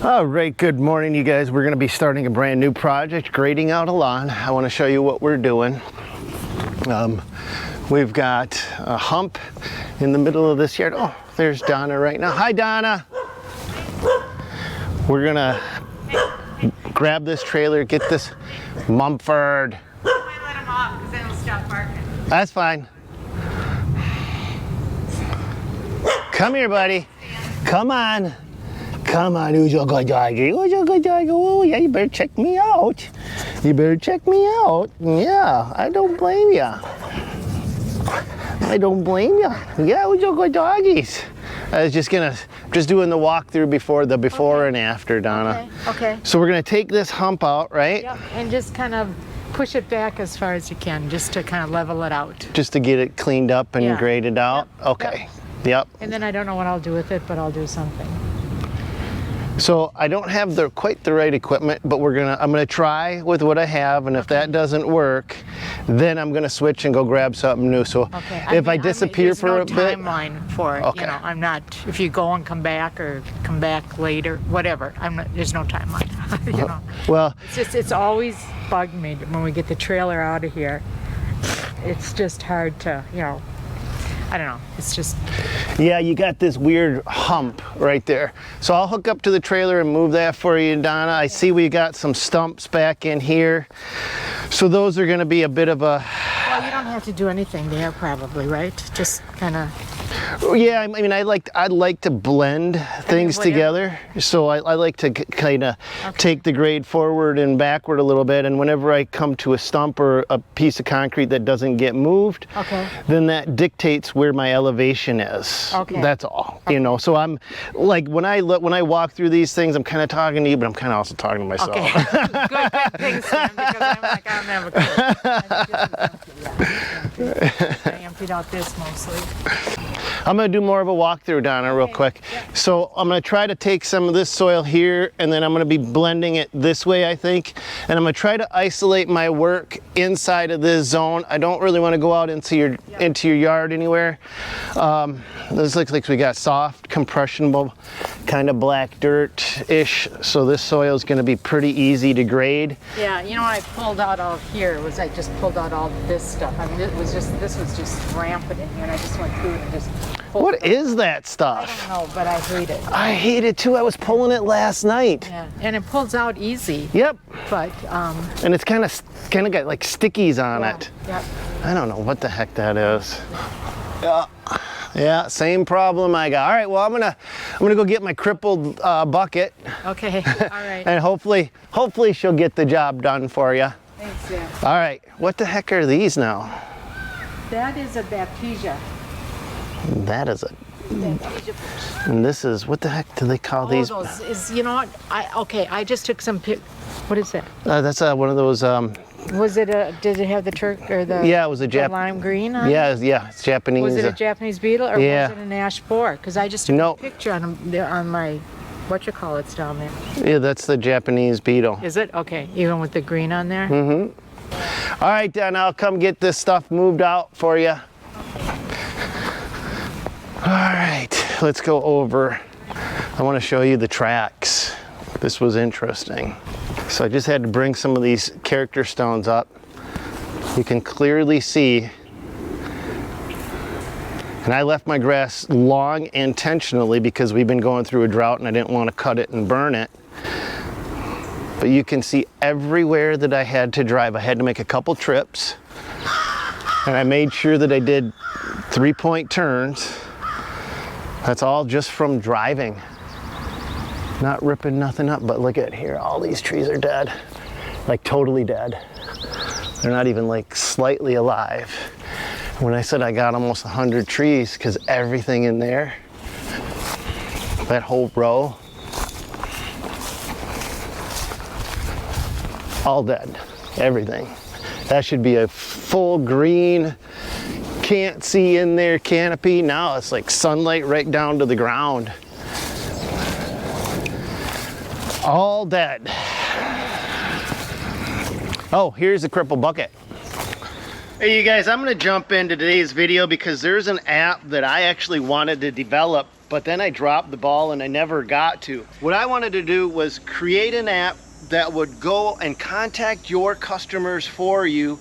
All right, good morning, you guys. We're going to be starting a brand new project, grading out a lawn. I want to show you what we're doing. We've got a hump in the middle of this yard. Oh, there's Donna right now. Hi, Donna. We're going to grab this trailer, get this Mumford. I might let him off because then he'll stop barking. That's fine. Come here, buddy. Come on. Come on, who's your good doggy? Who's your good doggy? Oh, yeah, you better check me out. You better check me out. Yeah, I don't blame ya. I don't blame ya. Yeah, who's your good doggies? I was just doing the walkthrough before and after, Donna. Okay. So we're gonna take this hump out, right? Yep, and just kind of push it back as far as you can, just to kind of level it out. Just to get it cleaned up and Yeah. graded out? Yep. Okay. Yep. And then I don't know what I'll do with it, but I'll do something. So I don't have quite the right equipment, but I'm gonna try with what I have, and if that doesn't work, then I'm gonna switch and go grab something new. So if I disappear for a bit, there's no timeline for it. Okay. You know, I'm not. If you go and come back or come back later, whatever. There's no timeline. You know. Well, It's always bugged me when we get the trailer out of here. It's just hard to, I don't know. It's just. yeah, you got this weird hump right there. So I'll hook up to the trailer and move that for you, Donna. I see we got some stumps back in here. So those are gonna be a bit of a... Well, you don't have to do anything there probably, right? Just kind of... Yeah, I mean, I'd like to blend things together. So I like to kind of take the grade forward and backward a little bit. And whenever I come to a stump or a piece of concrete that doesn't get moved, then that dictates where my elevation is. Okay. That's all. You know, so I'm like, when I walk through these things, I'm kind of talking to you, but I'm kind of also talking to myself. Okay. Good thing, Sam, because I'm never good. I emptied out this mostly. I'm gonna do more of a walkthrough, Donna, real quick. Yeah. So I'm gonna try to take some of this soil here, and then I'm gonna be blending it this way, I think. And I'm gonna try to isolate my work inside of this zone. I don't really wanna go out into your yard anywhere. This looks like we got soft, compressionable, kind of black dirt-ish. So this soil is gonna be pretty easy to grade. Yeah, I pulled out all of here. I just pulled out all this stuff. I mean, this was just rampant in here, and I just went through it and just pulled What it. is that I stuff? don't know, but I hate it. I hate it too. I was pulling it last night. Yeah, and it pulls out easy. Yep. But And it's kind of got like stickies on yeah, it. Yep. I don't know what the heck that is. Yeah, same problem I got. All right, well, I'm gonna go get my Crippled bucket. Okay. All right. And hopefully she'll get the job done for you. Thanks, yeah. All right, what the heck are these now? That is a baptisia. That is Baptisia bush. and this is, what the heck do they call these? Those is, what? I just took some what is that? That's one of those. Was it did it have the Turk or the? Yeah, it was a the lime green on it? Yeah, it's Japanese. Was it a Japanese beetle or yeah. was it an ash borer? Because I just took a picture on my, whatchamacallits down there. Yeah, that's the Japanese beetle. Is it? Okay, even with the green on there? Mm-hmm. All right, then I'll come get this stuff moved out for you. All right, let's go over. I want to show you the tracks. This was interesting. So I just had to bring some of these character stones up. You can clearly see. And I left my grass long intentionally because we've been going through a drought and I didn't want to cut it and burn it. But you can see everywhere that I had to drive. I had to make a couple trips. And I made sure that I did 3-point turns. That's all just from driving. Not ripping nothing up, but look at here, all these trees are dead. Like totally dead. They're not even like slightly alive. When I said I got almost 100 trees, because everything in there, that whole row, all dead, everything. That should be a full green, can't see in there canopy. Now it's like sunlight right down to the ground. All dead. Oh, here's the Crippled bucket. Hey you guys, I'm gonna jump into today's video because there's an app that I actually wanted to develop but then I dropped the ball and I never got to. What I wanted to do was create an app that would go and contact your customers for you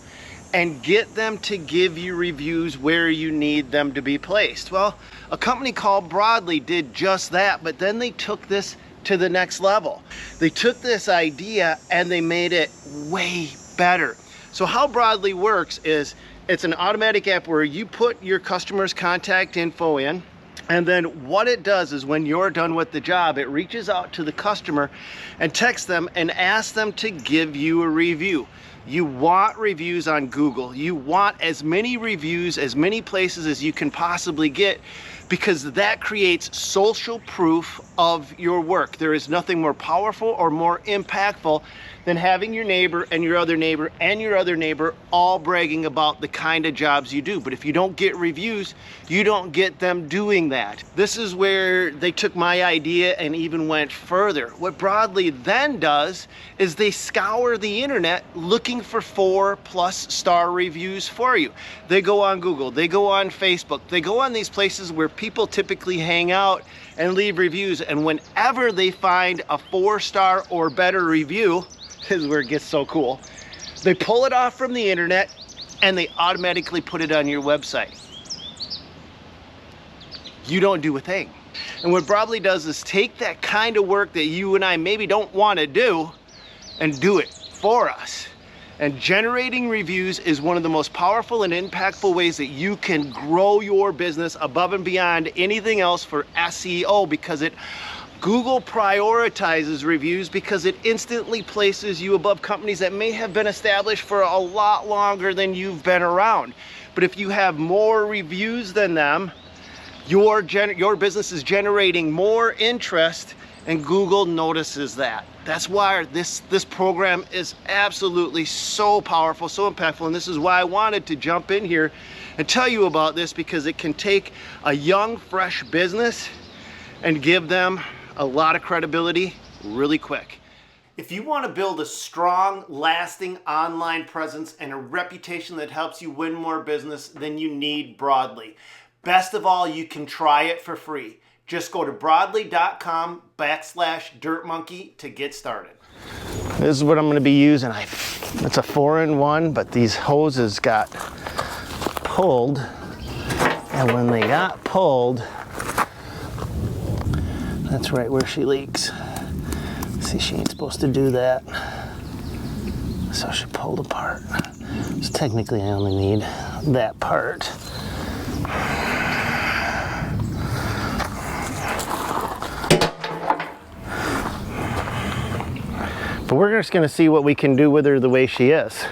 and get them to give you reviews where you need them to be placed. Well, a company called Broadly did just that, but then they took this to the next level. They took this idea and they made it way better. So how Broadly works is it's an automatic app where you put your customer's contact info in, and then what it does is when you're done with the job, it reaches out to the customer and texts them and asks them to give you a review. You want reviews on Google. You want as many reviews, as many places as you can possibly get, because that creates social proof of your work. There is nothing more powerful or more impactful than having your neighbor and your other neighbor and your other neighbor all bragging about the kind of jobs you do. But if you don't get reviews, you don't get them doing that. This is where they took my idea and even went further. What Broadly then does is they scour the internet looking for 4+ star reviews for you. They go on Google, they go on Facebook, they go on these places where people typically hang out and leave reviews, and whenever they find a 4-star or better review, is where it gets so cool. They pull it off from the internet and they automatically put it on your website. You don't do a thing. And what Broadly does is take that kind of work that you and I maybe don't want to do and do it for us. And generating reviews is one of the most powerful and impactful ways that you can grow your business above and beyond anything else for SEO, because Google prioritizes reviews because it instantly places you above companies that may have been established for a lot longer than you've been around. But if you have more reviews than them, your business is generating more interest, and Google notices that. That's why this program is absolutely so powerful, so impactful, and this is why I wanted to jump in here and tell you about this, because it can take a young, fresh business and give them a lot of credibility really quick. If you want to build a strong, lasting online presence and a reputation that helps you win more business, then you need Broadly. Best of all, you can try it for free. Just go to broadly.com/dirtmonkey to get started. This is what I'm going to be using. It's a 4-in-1, but these hoses got pulled, and when they got pulled, that's right where she leaks. See, she ain't supposed to do that. So she pulled apart. So technically I only need that part. But we're just gonna see what we can do with her the way she is.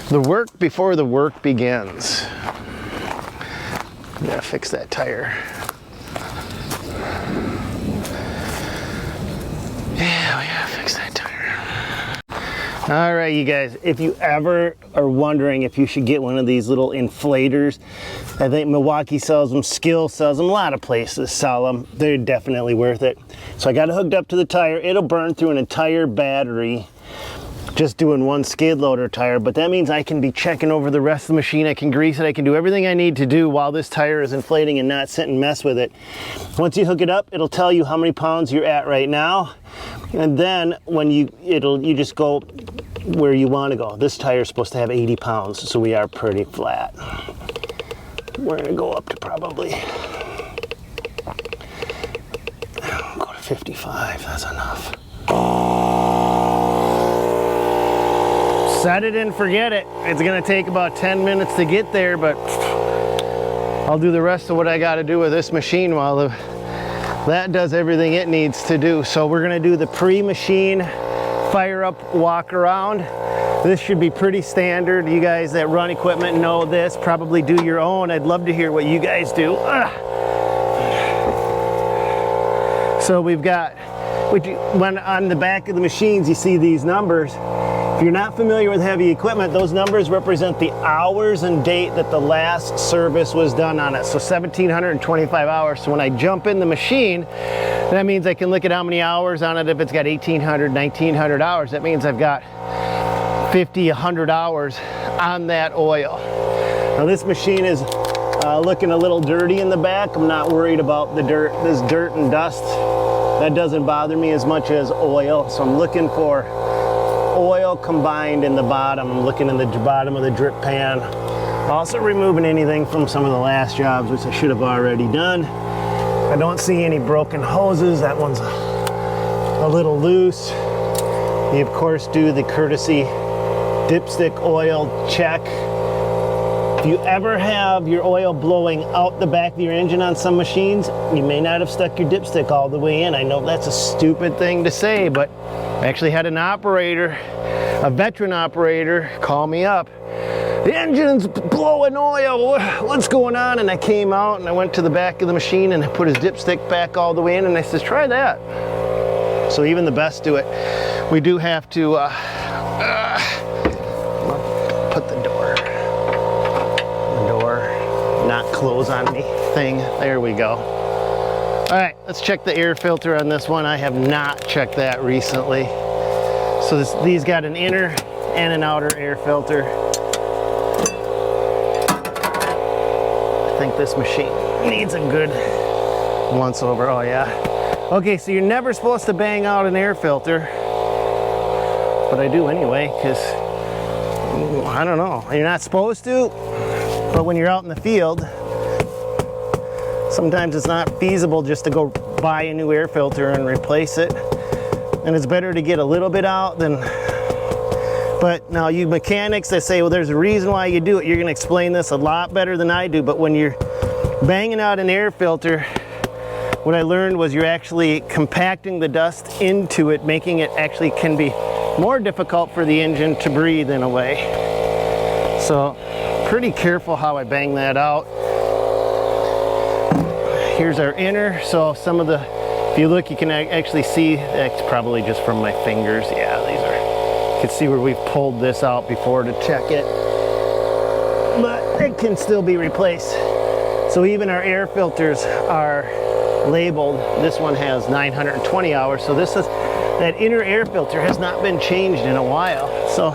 The work before the work begins. Gotta fix that tire. Yeah, we gotta fix that tire. All right, you guys, if you ever are wondering if you should get one of these little inflators, I think Milwaukee sells them, Skill sells them, a lot of places sell them. They're definitely worth it. So I got it hooked up to the tire. It'll burn through an entire battery just doing one skid loader tire, but that means I can be checking over the rest of the machine. I can grease it, I can do everything I need to do while this tire is inflating and not sit and mess with it. Once you hook it up, it'll tell you how many pounds you're at right now, and then when you just go where you want to go. This tire is supposed to have 80 pounds, so we are pretty flat. We're gonna go up to probably go to 55. That's enough. Set it and forget it. It's gonna take about 10 minutes to get there, but I'll do the rest of what I gotta do with this machine while that does everything it needs to do. So we're gonna do the pre-machine fire up walk around. This should be pretty standard. You guys that run equipment know this, probably do your own. I'd love to hear what you guys do. So we've got, when on the back of the machines you see these numbers. If you're not familiar with heavy equipment, those numbers represent the hours and date that the last service was done on it. So 1,725 hours. So when I jump in the machine, that means I can look at how many hours on it. If it's got 1,800, 1,900 hours, that means I've got 50, 100 hours on that oil. Now this machine is looking a little dirty in the back. I'm not worried about the dirt, this dirt and dust. That doesn't bother me as much as oil. So I'm looking for oil combined in the bottom. I'm looking in the bottom of the drip pan. Also removing anything from some of the last jobs, which I should have already done. I don't see any broken hoses. That one's a little loose. You of course do the courtesy dipstick oil check. If you ever have your oil blowing out the back of your engine on some machines, you may not have stuck your dipstick all the way in. I know that's a stupid thing to say, but I actually had an operator, a veteran operator, call me up. The engine's blowing oil, what's going on? And I came out and I went to the back of the machine and I put his dipstick back all the way in and I says, try that. So even the best do it. We do have to put the door, not close on me thing. There we go. All right, let's check the air filter on this one. I have not checked that recently. So these got an inner and an outer air filter. I think this machine needs a good once over. Oh yeah. Okay, so you're never supposed to bang out an air filter, but I do anyway, because I don't know, you're not supposed to, but when you're out in the field, sometimes it's not feasible just to go buy a new air filter and replace it, and it's better to get a little bit out than. But now you mechanics that say, well, there's a reason why you do it, you're going to explain this a lot better than I do. But when you're banging out an air filter, what I learned was you're actually compacting the dust into it, making it actually can be more difficult for the engine to breathe in a way. So pretty careful how I bang that out. Here's our inner. So some of the, if you look, you can actually see, that's probably just from my fingers. Yeah, these are. You can see where we've pulled this out before to check it, but it can still be replaced. So even our air filters are labeled. This one has 920 hours, so this is, that inner air filter has not been changed in a while. So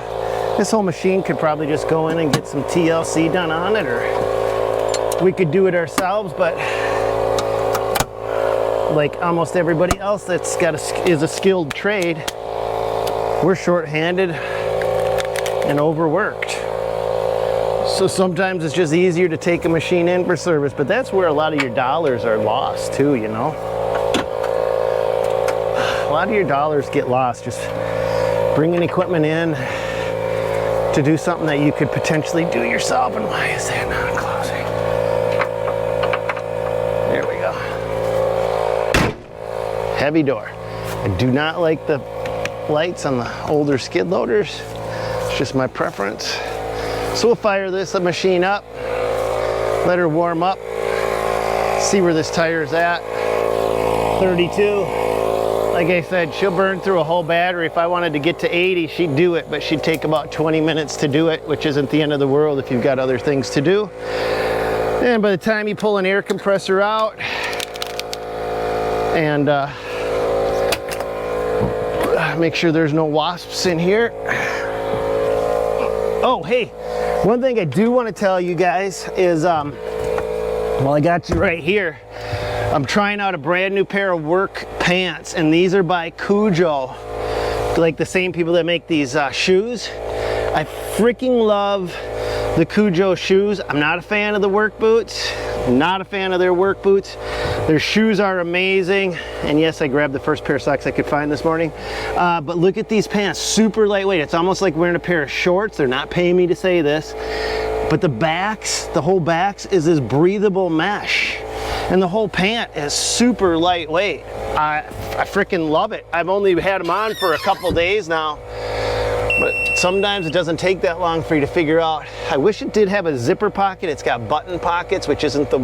this whole machine could probably just go in and get some TLC done on it, or we could do it ourselves, but like almost everybody else that's got is a skilled trade, we're short-handed and overworked. So sometimes it's just easier to take a machine in for service, but that's where a lot of your dollars are lost too, you know. A lot of your dollars get lost just bringing equipment in to do something that you could potentially do yourself. And why is that not closing? There we go. Heavy door. I do not like the lights on the older skid loaders. It's just my preference. So we'll fire this machine up, let her warm up, see where this tire is at. 32. Like I said, she'll burn through a whole battery. If I wanted to get to 80, she'd do it, but she'd take about 20 minutes to do it, which isn't the end of the world if you've got other things to do. And by the time you pull an air compressor out and make sure there's no wasps in here. Oh, hey, one thing I do want to tell you guys is, well, I got you right here. I'm trying out a brand new pair of work pants, and these are by Cujo, like the same people that make these shoes. I freaking love the Cujo shoes. I'm not a fan of the work boots. Not a fan of their work boots. Their shoes are amazing, and yes, I grabbed the first pair of socks I could find this morning. But look at these pants, super lightweight. It's almost like wearing a pair of shorts. They're not paying me to say this, but the backs, the whole backs is this breathable mesh, and the whole pant is super lightweight. I freaking love it. I've only had them on for a couple days now, but sometimes it doesn't take that long for you to figure out. I wish it did have a zipper pocket. It's got button pockets, which isn't the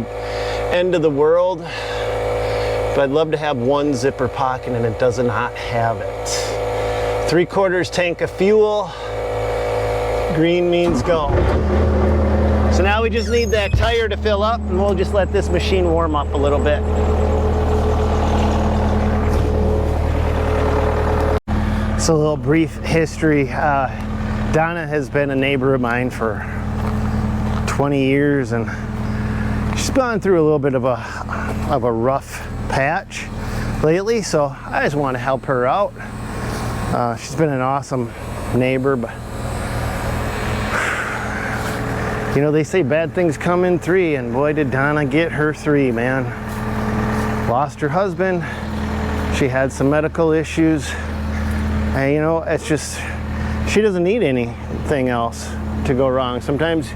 end of the world, but I'd love to have one zipper pocket, and it does not have it. 3/4 tank of fuel. Green means go. So now we just need that tire to fill up, and we'll just let this machine warm up a little bit. So a little brief history. Donna has been a neighbor of mine for 20 years, and she's gone through a little bit of a rough patch lately, so I just want to help her out. She's been an awesome neighbor, but you know, they say bad things come in three, and boy did Donna get her three, man. Lost her husband, she had some medical issues, and you know, it's just, she doesn't need anything else to go wrong. Sometimes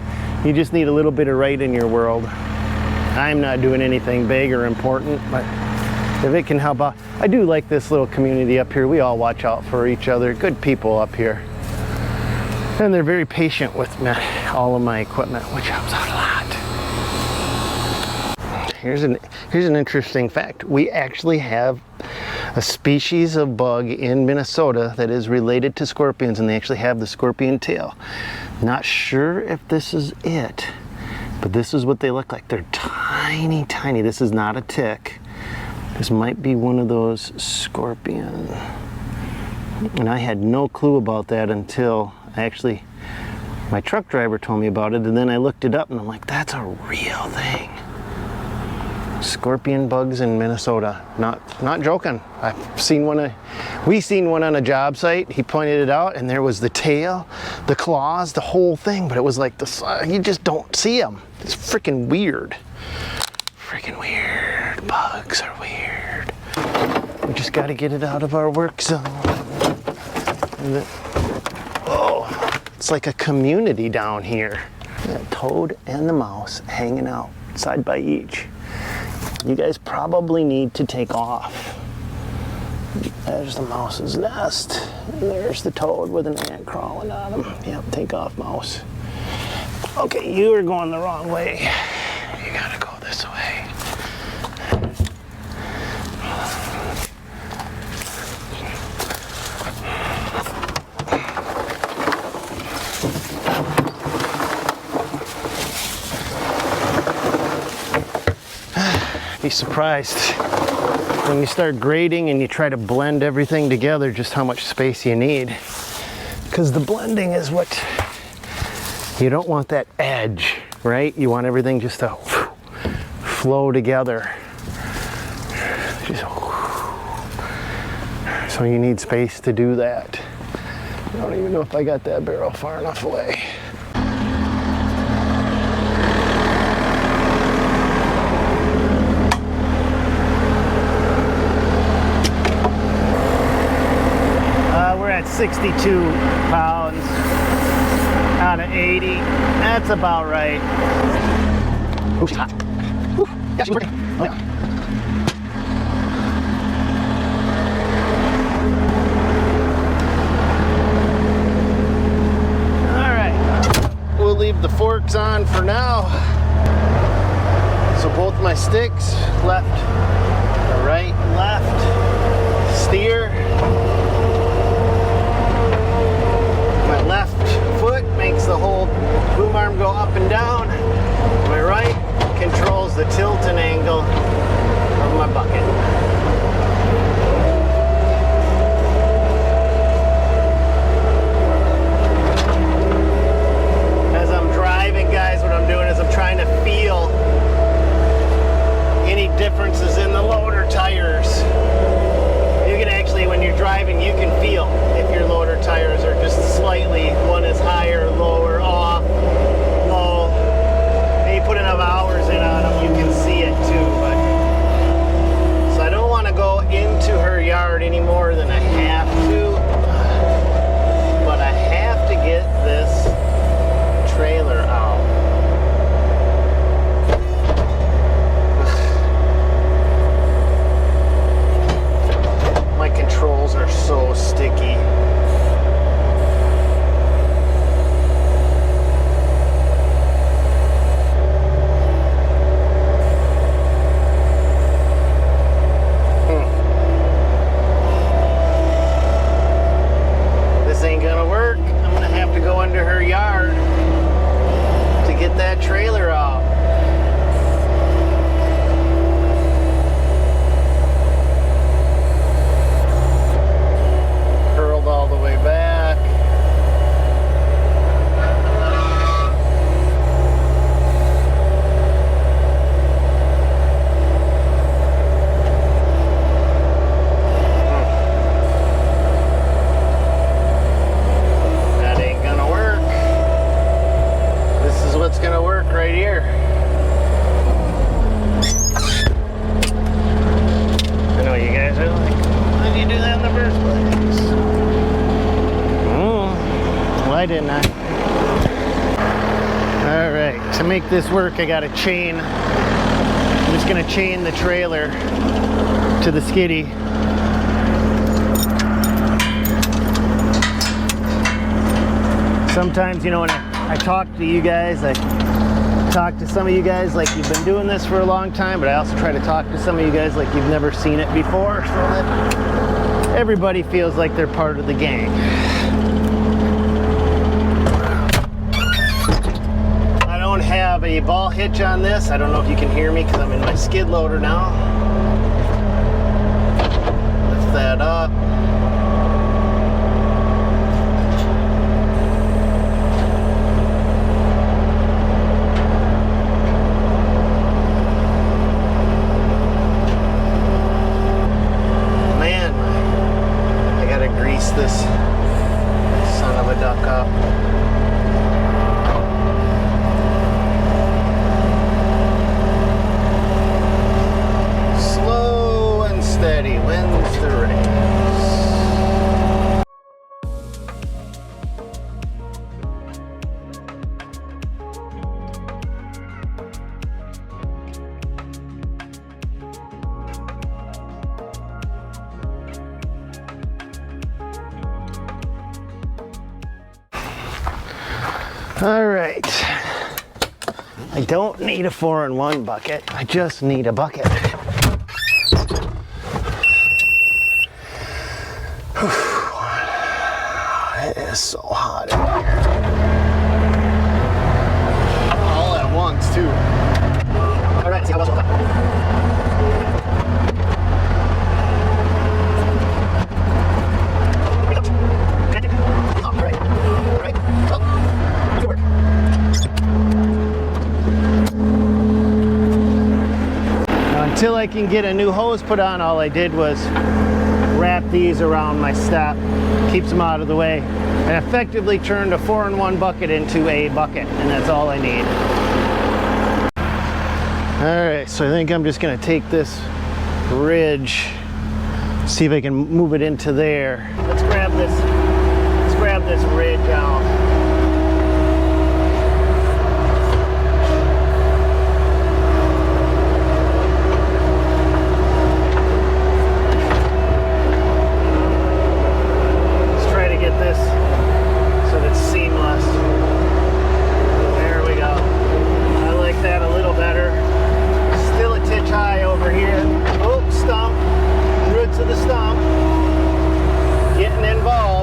you just need a little bit of right in your world. I'm not doing anything big or important, but if it can help out. I do like this little community up here. We all watch out for each other. Good people up here. And they're very patient with all of my equipment, which helps out a lot. Here's an interesting fact. We actually have a species of bug in Minnesota that is related to scorpions, and they actually have the scorpion tail. Not sure if this is it, but this is what they look like. They're tiny, tiny. This is not a tick. This might be one of those scorpion. And I had no clue about that until actually my truck driver told me about it, and then I looked it up and I'm like, that's a real thing. Scorpion bugs in Minnesota. Not joking. I've seen one. We seen one on a job site. He pointed it out, and there was the tail, the claws, the whole thing. But it was like you just don't see them. It's freaking weird. Freaking weird. Bugs are weird. We just got to get it out of our work zone. Oh, it's like a community down here. The toad and the mouse hanging out side by each. You guys probably need to take off. There's the mouse's nest. And there's the toad with an ant crawling on him. Yep, take off, mouse. Okay, you are going the wrong way. You gotta go this way. Be surprised when you start grading and you try to blend everything together just how much space you need, because the blending is what you don't want. That edge, right? You want everything just to flow together. So you need space to do that. I don't even know if I got that barrel far enough away. We're at 62 pounds out of 80. That's about right. Ooh, she's hot. Ooh, yeah, she's working. Oh, yeah. All right. We'll leave the forks on for now. So both my sticks, left, right, left, steer. My left foot makes the whole boom arm go up and down. My right controls the tilt and angle of my bucket. As I'm driving, guys, what I'm doing is I'm trying to feel any differences in the loader tires. You can actually, when you're driving, you can feel if your loader tires are just slightly, one is higher, lower, off, low. And you put enough hours in on them, you can see it too. But so I don't want to go into her yard any more than I have to. But I have to get this trailer out. My controls are so sticky. make this work, I got to chain. I'm just going to chain the trailer to the skiddy. Sometimes, you know, when I talk to you guys, I talk to some of you guys like you've been doing this for a long time, but I also try to talk to some of you guys like you've never seen it before, so that everybody feels like they're part of the gang. I don't have a ball hitch on this. I don't know if you can hear me because I'm in my skid loader now. Lift that up. This son of a duck up. Slow and steady wins the race. All right, I don't need a 4-in-1 bucket, I just need a bucket. It is so hot in here. All at once too. All right, see how much we'll Until I can get a new hose put on, all I did was wrap these around my step, keeps them out of the way, and effectively turned a 4-in-1 bucket into a bucket, and that's all I need. All right, so I think I'm just gonna take this ridge, see if I can move it into there. Let's grab this ridge out. Of the stump, getting involved.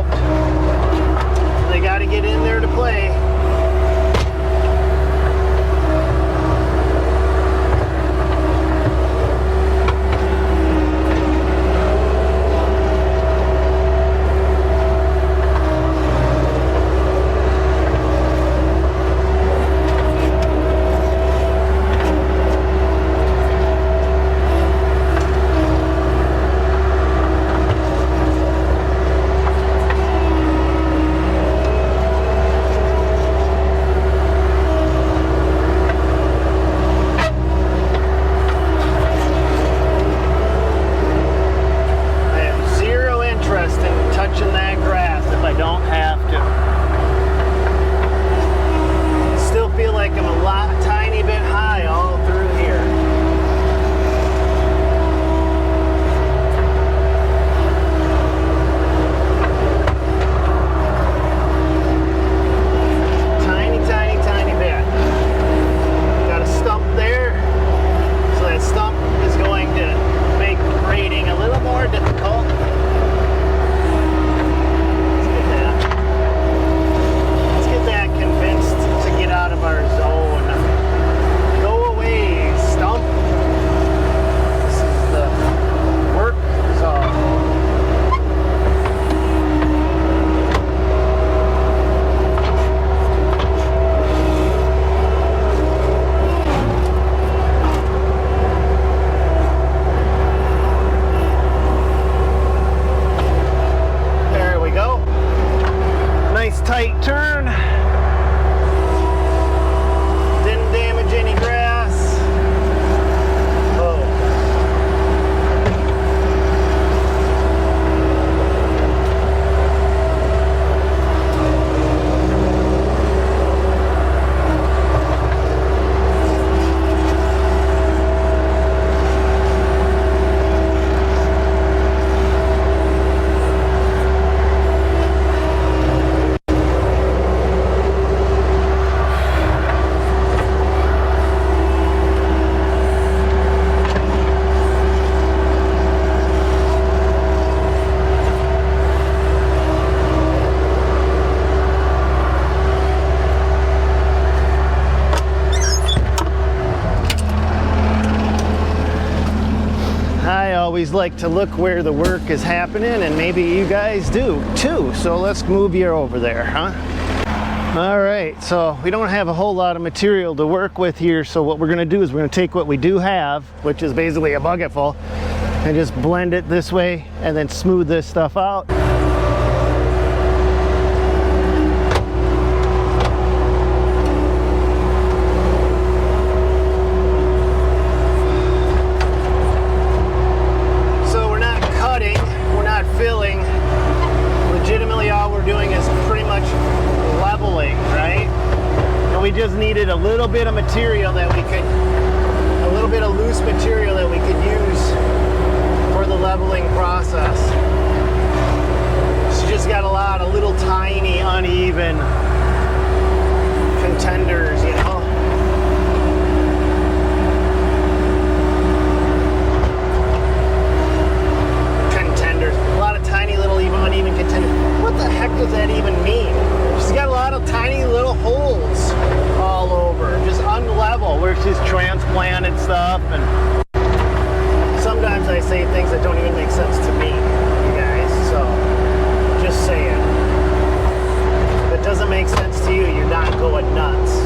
I always like to look where the work is happening, and maybe you guys do too. So let's move you over there, huh? All right, so we don't have a whole lot of material to work with here, so what we're gonna do is we're gonna take what we do have, which is basically a bucketful, and just blend it this way and then smooth this stuff out. So we're not cutting, we're not filling. Legitimately all we're doing is pretty much leveling, right? And we just needed a little bit of material that we could, a little bit of loose material that we could use for the leveling process. So you just got a lot of little tiny uneven contenders, you know? Contenders, a lot of tiny little uneven contenders. What the heck does that even mean? She's got a lot of tiny little holes all over, just unlevel, where she's transplanted stuff. And sometimes I say things that don't even make sense to me, you guys, so just saying. If it doesn't make sense to you, you're not going nuts.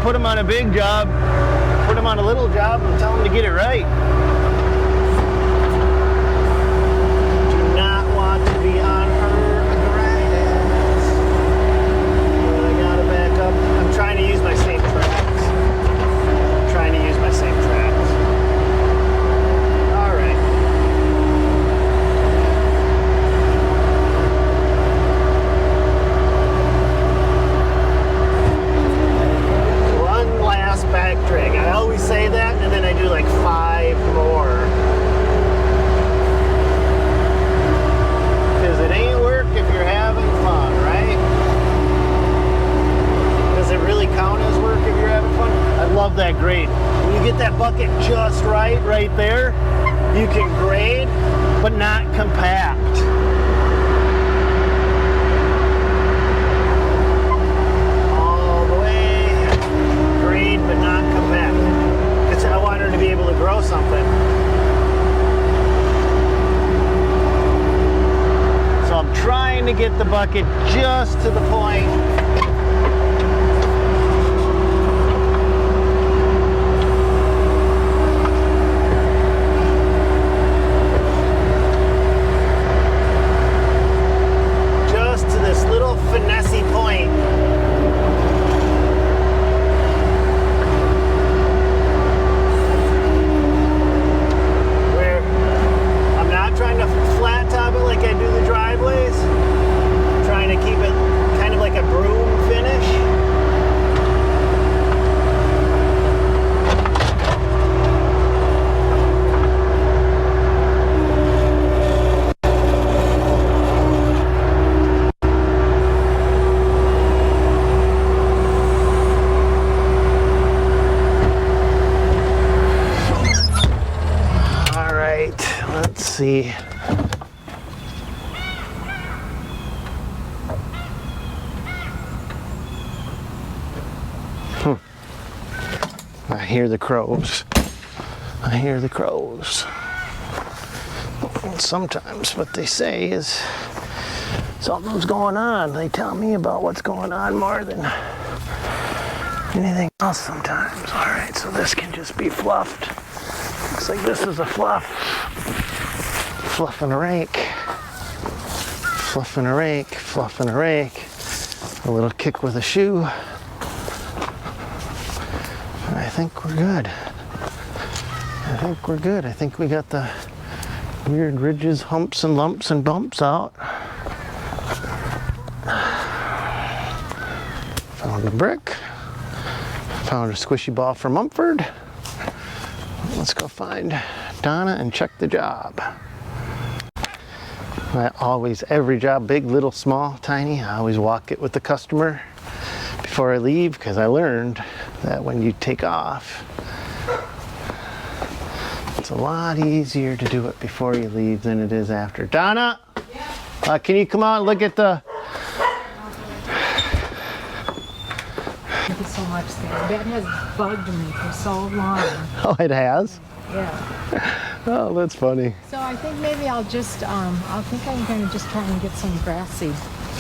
Put them on a big job, put them on a little job, and tell them to get it right. Do not want to be on her grass. But I gotta back up. I'm trying to use my same tracks. All right. Back drag. I always say that, and then I do like 5 more. Because it ain't work if you're having fun, right? Does it really count as work if you're having fun? I love that grade. When you get that bucket just right there, you can grade, but not compact. But not compact, because I want her to be able to grow something. So I'm trying to get the bucket just to the point like I do the driveways. I'm trying to keep it kind of like a I hear the crows. I hear the crows. And sometimes what they say is something's going on. They tell me about what's going on more than anything else sometimes. All right, so this can just be fluffed. Looks like this is a fluff. Fluff and a rake. Fluff and a rake. Fluff and a rake. A little kick with a shoe. I think we're good. I think we're good. I think we got the weird ridges, humps, and lumps and bumps out. Found a brick. Found a squishy ball from Mumford. Let's go find Donna and check the job. I always, every job, big, little, small, tiny, I always walk it with the customer before I leave, because I learned that when you take off, it's a lot easier to do it before you leave than it is after. Donna, can you come out and look at the... Thank you so much, Sam. That has bugged me for so long. Oh, it has? Yeah. Oh, that's funny. So I think maybe I'll just, I think I'm going to just try and get some grass seed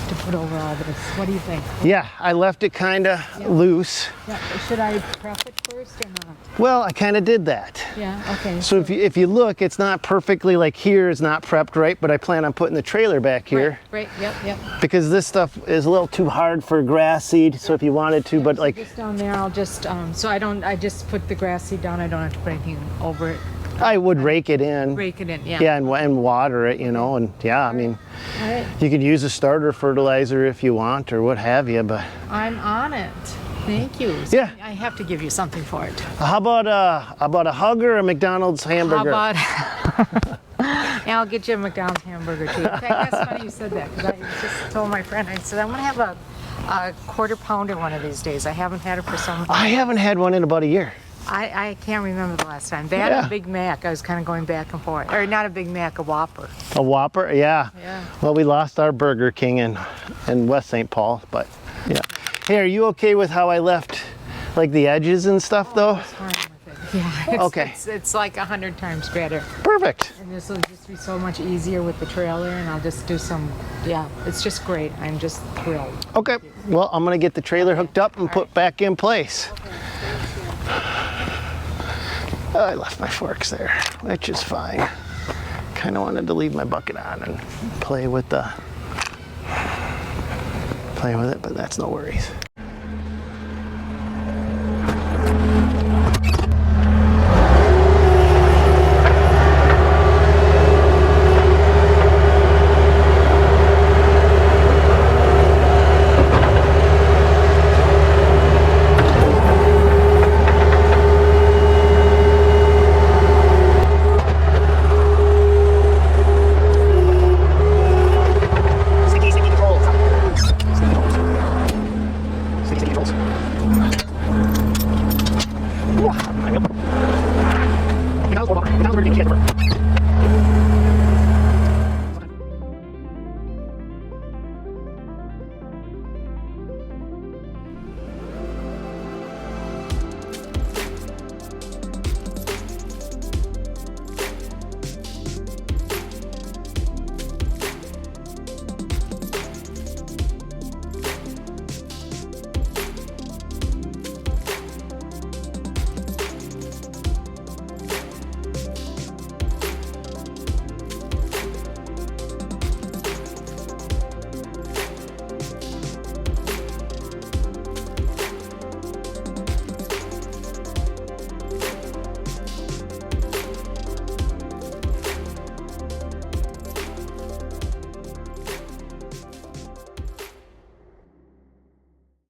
to put over all this. What do you think? Yeah, I left it kind of loose. Yeah. Should I prep it first or not? Well, I kind of did that. Yeah, okay. So if you look, it's not perfectly, like here is not prepped right, but I plan on putting the trailer back here. Right, yep. Because this stuff is a little too hard for grass seed, so if you wanted to, but So like... just down there, I'll just, I just put the grass seed down. I don't have to put anything over it. I would rake it in. Rake it in, yeah. Yeah, and water it, you know, and yeah, I mean, All right. you could use a starter fertilizer if you want or what have you, but... I'm on it. Thank you. So Yeah. I have to give you something for it. How about a hug or a McDonald's hamburger? How about... Yeah, I'll get you a McDonald's hamburger too. In fact, that's funny you said that, because I just told my friend, I said, I'm going to have a quarter pounder one of these days. I haven't had it for some I haven't had one in about a year. I can't remember the last time. That Yeah. and a Big Mac, I was kind of going back and forth. Or not a Big Mac, a Whopper. A Whopper, yeah. Yeah. Well, we lost our Burger King in West St. Paul, but yeah. Hey, are you okay with how I left, like the edges and stuff, though? It's fine with it. Yeah. Okay. It's like 100 times better. Perfect. And this will just be so much easier with the trailer, and I'll just do some, yeah, it's just great. I'm just thrilled. Okay. Well, I'm gonna get the trailer hooked up and put back in place. Oh, I left my forks there, which is fine. Kind of wanted to leave my bucket on and play with it, but that's no worries.